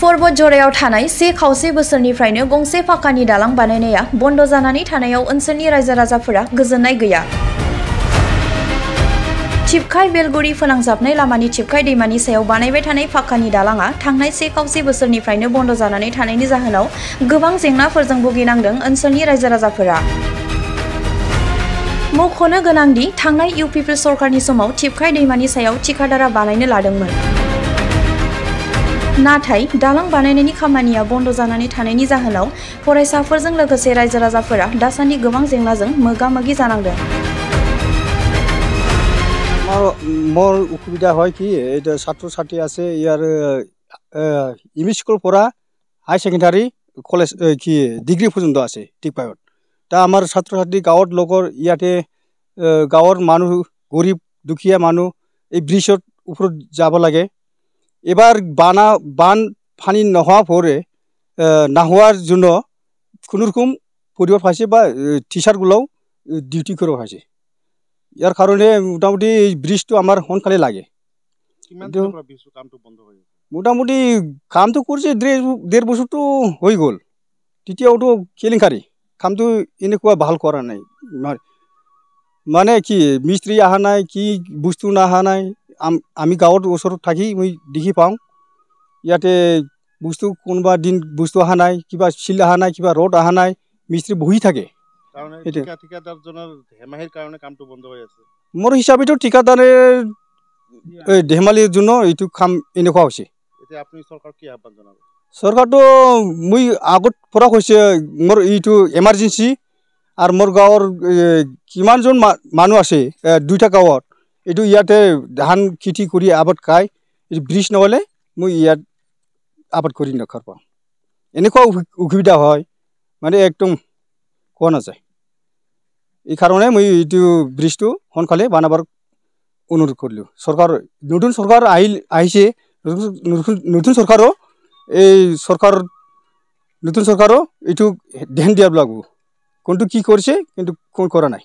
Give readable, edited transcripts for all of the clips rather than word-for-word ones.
पर्बतजरायाव थानाय से खावसे बोसोरनिफ्रायनो गंसे फाखानि दालां बानायनाया बन्द जानानै थानायाव ओनसोलनि रायजो राजाफोरा गोजोननाय गैया। टिपकाय बेलगुरि फोनांजाबनाय लामानि टिपकाय दैमानि सायाव बानायबाय थानाय फाखानि दालांआ थांनाय से खावसे बोसोरनिफ्रायनो बन्द जानानै थानायनि जाहोनाव गोबां जेंनाफोरजों भुगिनांदों ओनसोलनि रायजो राजाफोरा। मख'नो गोनांदि थांनाय इउपिपि सरकारनि समाव टिपकाय दैमानि सायाव थिकादारा बानायनो लादोंमोन। नाथाय दालां बानायनायनि खामानिया बन्द जानानै थानायनि जाहोनाव फरायसाफोरजों लोगोसे रायजो राजाफोरा दासान्दि गोबां जेंनाजों मोगा-मोगि जानांदों। मोर उसुबिधा হয় কি এটা ছাত্র ছাত্রী আছে ইয়ার ইমি স্কুল পড়া হাই সেকেন্ডারি কলেজ কি ডিগ্রি পর্যন্ত আছে টিকপায়ত তা আমার ছাত্র ছাত্রী গাঁৱত লগৰ ইয়াতে গাঁৱৰ মানুহ গৰিব দুখীয়া মানুহ এই ব্ৰিজৰ ওপৰত যাব লাগে। এবার বান পানি নহওয়ার পরে না হওয়ার জন্য কোনোরকম পরিবার পাইছে বা টিচারগুলোও ডিউটি করে পাইছে। ইয়ার কারণে মোটামুটি এই ব্রিজটো আমার সোনকালে লাগে। মোটামুটি কামটো করছে দেড় বছরটো হয়ে গেল। তেতিয়াওতো কেলেংকারি কামটো এনেকুৱা ভাল কৰা নাই। মানে কি মিস্ত্ৰি আহা নাই কি বস্তু না আহা নাই। আমি গাঁৱৰ ওচৰত থাকি মই দেখি পাওঁ ইয়াতে বস্তু কোনোবা দিন বস্তু আহা নাই কিবা শিল আহা নাই কিবা রড আহা নাই মিস্ত্রি বহি থাকে। মোর হিসাবেতো ঠিকাদারের ধেমালির জন্য এইটো কাম এনেকুৱা হৈছে। সৰকাৰটো মই আগত পৰা কৈছে মোৰ এইটো এমাৰ্জেন্সি আৰ মোৰ গাঁৱৰ কিমানজন মানুহ আছে দুইটা গাঁৱত এইটো ইয়াতে ধান খেতি কৰি আবাদ খাই ব্ৰিজ নহলে মই ইয়াত আবাদ কৰি নখাৰ পাওঁ। এনেকুৱা অসুবিধা হয় মানে একদম কোৱা নাযায়। এই কারণে মই এইটো ব্রিজটো সোনকালে বানাবার অনুরোধ করলো। সরকার নতুন সরকার আহিছে নতুন সরকারও এই নতুন সরকারও এইটো ধ্যান দিয়া লাগব। কোনটো কি করছে কিন্তু কোন করা নাই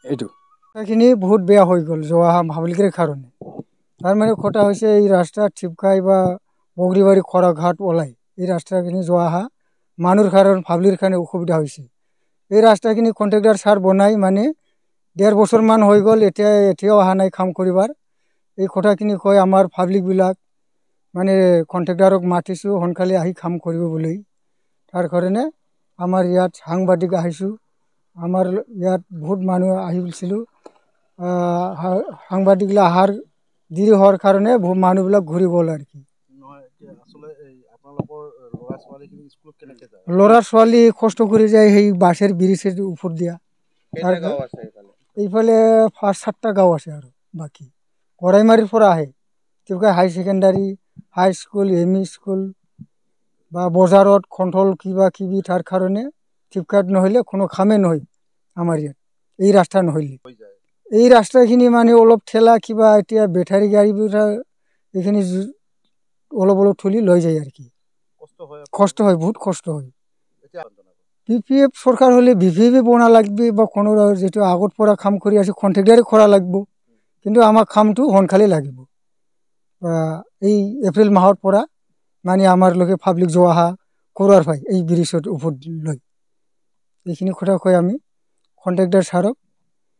এইটো এখিনি বহুত বেয়া হয়ে গেল জোয়া পাবলিকের কারণে। তার মানে কথা হয়েছে এই রাস্তা টিপকাই বা বগরিবাড়ি খড়াঘাট ওলাই এই রাস্তাখিনি জোয়াহা মানুষ কারণ পাবলিকের কারণে অসুবিধা হয়েছে। এই রাস্তাখিনি কন্ট্রাক্টর সার বনাই মানে 1.5 বছর মান হয়ে গেল এতিয়াও অহা নাই কাম করিবার। এই কথাখিনি কয় আমার পাবলিকবিলাক মানে কন্ট্রাক্টরক মাতিছোঁ সোনকালে আহি কাম কৰিব বুলি। তাৰ কাৰণে আমাৰ ইয়াত সাংবাদিক আহিছোঁ। আমাৰ ইয়াত বহুত মানুহ আহিছিলোঁ। সাংবাদিকবিলাক অহাৰ দেৰি হোৱাৰ কাৰণে মানুহবিলাক ঘূৰি গ'ল আৰু কি। ল'ৰা ছোৱালী কষ্ট কৰি যায় সেই বাছেৰ ব্ৰিজেৰ উপৰ দিয়া। এইফালে 5-7টা গাঁও আছে আৰু বাকী গড়াইমাৰিৰ পৰা আহে টিপকাই হাই সেকেন্ডাৰি হাই স্কুল এমই স্কুল বা বজাৰত কন্ট্রোল কিবা কিবি তার কারণে টিপকাইত নহলে কোনো কামে নহয় আমার ইয়াত এই রাস্তা নহলে। এই রাস্তাখিনি মানে অলপ ঠেলা কিবা এতিয়া বেটারি গাড়ীবিলাক এইখিনি অলপ ঠুলি লৈ যায় আর কি। কষ্ট হয় বহুত কষ্ট হয়। বিপিএফ সরকার হলে বিপিএফ বনা লাগবে বা কোনো যেটা আগত পৰা কাম কৰি আছে কন্ট্ৰাক্টৰে কৰা লাগব। কিন্তু আমাৰ কামটো সোনকালে লাগিব। এই এপ্ৰিল মাহৰ পৰা মানে আমাৰ লোকে পাবলিক জোয়াহা কৰাৰ পাই এই ব্ৰিজৰ ওপৰত লৈ এইখিনি কথা কৈ আমি কন্ট্ৰাক্টৰ সাৰক